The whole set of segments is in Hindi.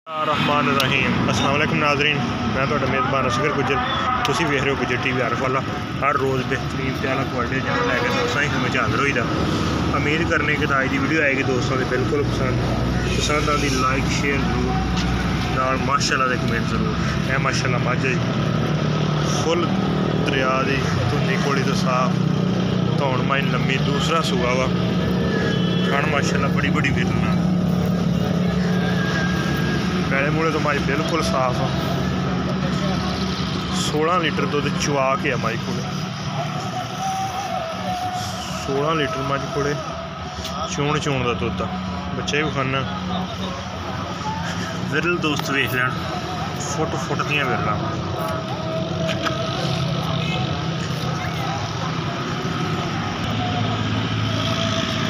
रहमान रहीम। अस्सलाम वालेकुम नाज़रीन, मैं तो मेज़बान असगर गुजर। तुसी वेख रहे हो गुजर टीवी आरफ वाला। हर रोज़ बेहतरीन प्याला क्वालिटी चैनल लैके दोस्तों ही हमें हाजिर होई दा। उम्मीद करने कि अज की वीडियो आएगी दोस्तों की बिल्कुल पसंद आती। लाइक शेयर जरूर नाल माशाअल्लाह दे कमेंट जरूर। यह माशाअल्लाह मझ फुल दरिया की धुंदी कोली तो साफ धौन माई लम्मी दूसरा सूआ वा खान माशाअल्लाह बड़ी बड़ी विरना पैले मूले तो माई बिल्कुल साफ आ। 16 लीटर दुध चुआ के आ माई को 16 लीटर मझ को चून चून का दुध आ। बच्चे भी खाना विरल दोस्त वेख लैन फुट दियां विरल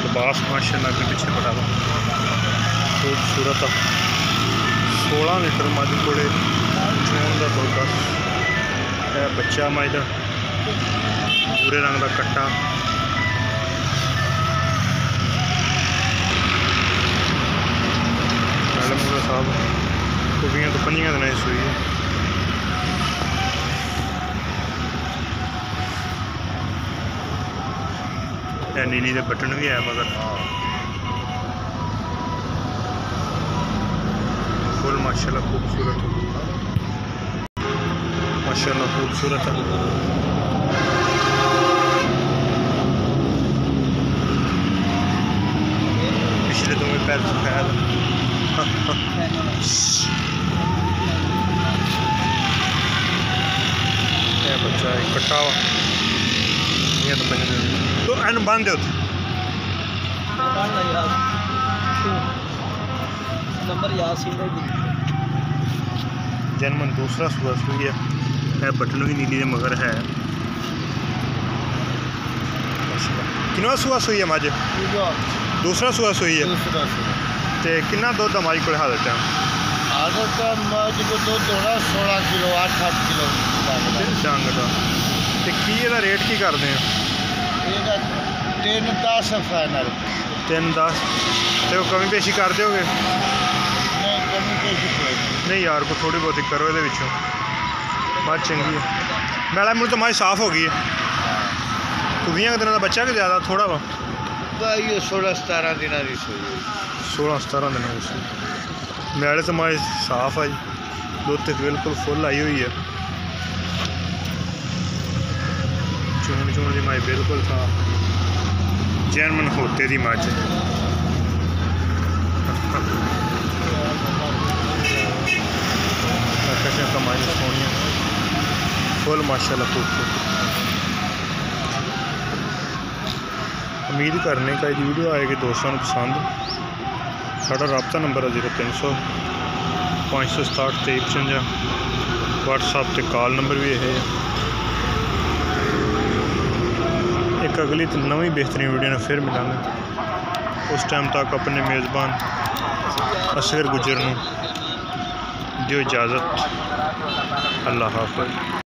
लिबास माशाअल्लाह के पीछे बड़ा खूबसूरत 16 लीटर मझ को चून का दुध है। बच्चा मझ का भूरे रंग का कट्टा मूला साहब कुबियाँ तो 5 दिन की सूई है। नीली के बटन भी है मगर फुल माशाल्लाह खूबसूरत माशाल्लाह खूबसूरत है। पिछले तुम्हें पैर सफेद बच्चा कट्टा वा तो एन बंद जन्मन दूसरा सुआ सुई है। बटन भी नीली दे मगर है। कितना सुआ सुई है मझ दूसरा सुआ सुई है। ते कितना दुध मझ को हालत है मझ को दुध होना 16 किलो 8 किलो डंग का। ते की ਇਹਦਾ रेट की करते हैं? 3-10 फाइनल 3-10 तो कमी पेशी कर दोगे? नहीं कमी पेशी नहीं यार को थोड़ी बहुत करो ये मझ चंगी है। मैला मुझे तो मझ साफ हो गई है। 20 दिन का बच्चा कि ज़्यादा थोड़ा वा 16-17 दिन की सूई 16-17 दिन की सूई। मैले तो मझ साफ आई दुध तक बिल्कुल फुल आई हुई है। चून चून की मझ बिल्कुल साफ जैनमन होते की मझ कमाई सोनिया फुल माशाल्लाह खूबसूरत। उम्मीद करने का वीडियो आएगी दोस्तों को पसंद। साड़ा रबता नंबर है 0300 567 2355। व्हाट्सएप से कॉल नंबर भी है। एक अगली नवी बेहतरीन वीडियो में फिर मिलेंगे। उस टाइम तक अपने मेज़बान असगर गुजर नूं दियो इजाज़त। अल्लाह हाफ़िज़।